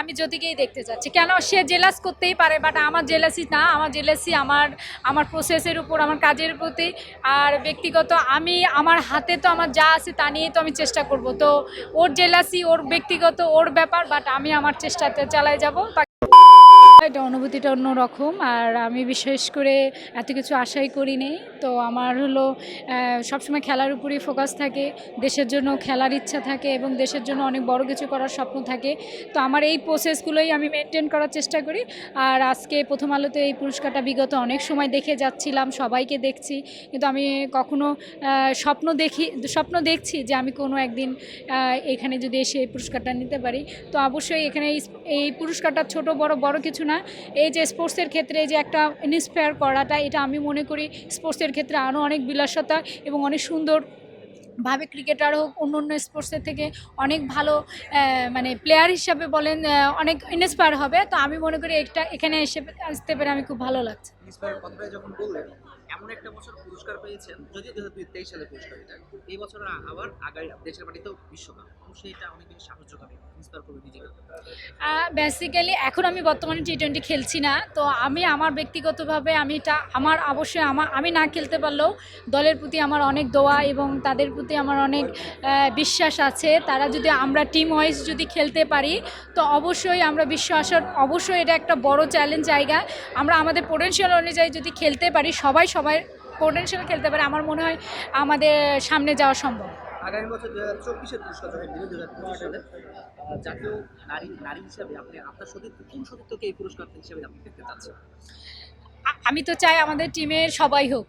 আমি জ্যোতিকেই দেখতে চাচ্ছি। কেন সে জেলাস করতেই পারে, বাট আমার জেলাসি না। আমার জেলাসি আমার প্রসেসের উপর, আমার কাজের প্রতি। আর ব্যক্তিগত আমি আমার হাতে তো আমার যা আছে তা নিয়েই তো আমি চেষ্টা করব। তো ওর জেলাসি ওর ব্যক্তিগত ওর ব্যাপার, বাট আমি আমার চেষ্টাতে চালাই যাব। এটা অনুভূতিটা অন্যরকম। আর আমি বিশেষ করে এত কিছু আশাই করি নেই। তো আমার হলো সবসময় খেলার উপরেই ফোকাস থাকে, দেশের জন্য খেলার ইচ্ছা থাকে এবং দেশের জন্য অনেক বড় কিছু করার স্বপ্ন থাকে। তো আমার এই প্রসেসগুলোই আমি মেনটেন করার চেষ্টা করি। আর আজকে প্রথম আলোতে এই পুরস্কারটা বিগত অনেক সময় দেখে যাচ্ছিলাম, সবাইকে দেখছি, কিন্তু আমি কখনো স্বপ্ন দেখছি যে আমি কোনো একদিন এখানে যদি এসে এই পুরস্কারটা নিতে পারি। তো অবশ্যই এখানে এই পুরস্কারটা ছোট বড় কিছু না। এই যে স্পোর্টসের ক্ষেত্রে এই যে একটা ইন্সপায়ার করাটা, এটা আমি মনে করি স্পোর্টসের ক্ষেত্রে আরও অনেক বিলাসতা এবং অনেক সুন্দরভাবে ক্রিকেটার হোক অন্য স্পোর্টসের থেকে অনেক ভালো মানে প্লেয়ার হিসাবে বলেন অনেক ইন্সপায়ার হবে। তো আমি মনে করি এখানে আসতে পেরে আমি খুব ভালো লাগছে। কথাটা যখন বললেন, এমন একটা বছর পুরস্কার পেয়েছেন, যদিও 2023 সালে পুরস্কার, এটা এই বছর আবার আগামী দেশের মাটিতেও বিশ্বকাপ, অবশ্যই এটা অনেক বেশি সাহায্য করে, ইন্সপায়ার করবে নিজেকে। বেসিক্যালি এখন আমি বর্তমানে টি-20 খেলছি না। তো আমি আমার ব্যক্তিগতভাবে আমার অবশ্যই আমি না খেলতে পারলেও দলের প্রতি আমার অনেক দোয়া এবং তাদের প্রতি আমার অনেক বিশ্বাস আছে। তারা যদি আমরা টিম ওয়াইজ যদি খেলতে পারি, তো অবশ্যই আমরা অবশ্যই এটা একটা বড় চ্যালেঞ্জ জায়গা। আমরা আমাদের পোটেনশিয়াল অনুযায়ী যদি খেলতে পারি, সবাই পোটেনশিয়াল খেলতে পারে, আমার মনে হয় আমাদের সামনে যাওয়া সম্ভব। আগামী বছর 2024-এর পুরস্কার যখন 2025 সালে জাতীয় নারী হিসাবে আপনি আপনার কোন সতীর্থকে এই পুরস্কার হিসেবে আপনি দেখতে চাচ্ছেন? আমি তো চাই আমাদের টিমের সবাই হোক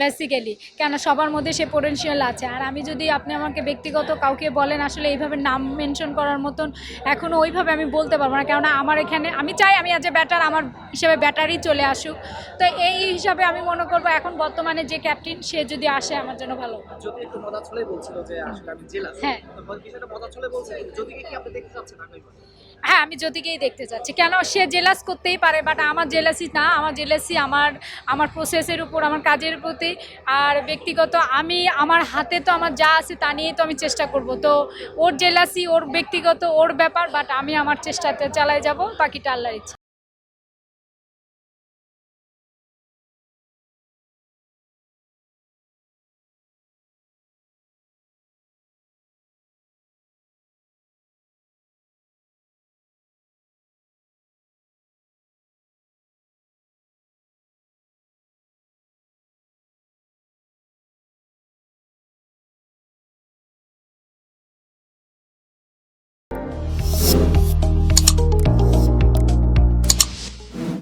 বেসিক্যালি, কেন সবার মধ্যে সে পোটেনশিয়াল আছে। আর আমি যদি আপনি আমাকে ব্যক্তিগত কাউকে বলেন, আসলে এইভাবে নাম মেনশন করার মতন এখনও ওইভাবে আমি বলতে পারবো না। কেননা আমার এখানে আমি চাই আমি অ্যাজ এ ব্যাটার আমার হিসেবে ব্যাটারই চলে আসুক। তো এই হিসাবে আমি মনে করবো এখন বর্তমানে যে ক্যাপ্টেন সে যদি আসে আমার জন্য ভালো। যদি একটু মজা ছলে বলছিল যে আসলে আমি জেলা, হ্যাঁ, বিষয়টা মজা ছলে বলছে, যদিকে কি আপনি দেখতে চাচ্ছেন আগামী বছর? হ্যাঁ, আমি জ্যোতিকেই দেখতে চাচ্ছি। কেন সে জেলাস করতেই পারে, বাট আমার জেলাসি না। আমার জেলাসি আমার প্রসেসের উপর, আমার কাজের প্রতি। আর ব্যক্তিগত আমি আমার হাতে তো আমার যা আছে তা নিয়েই তো আমি চেষ্টা করব। তো ওর জেলাসি ওর ব্যক্তিগত ওর ব্যাপার, বাট আমি আমার চেষ্টাতে চালাই যাব, বাকিটা আল্লাহর ইচ্ছা।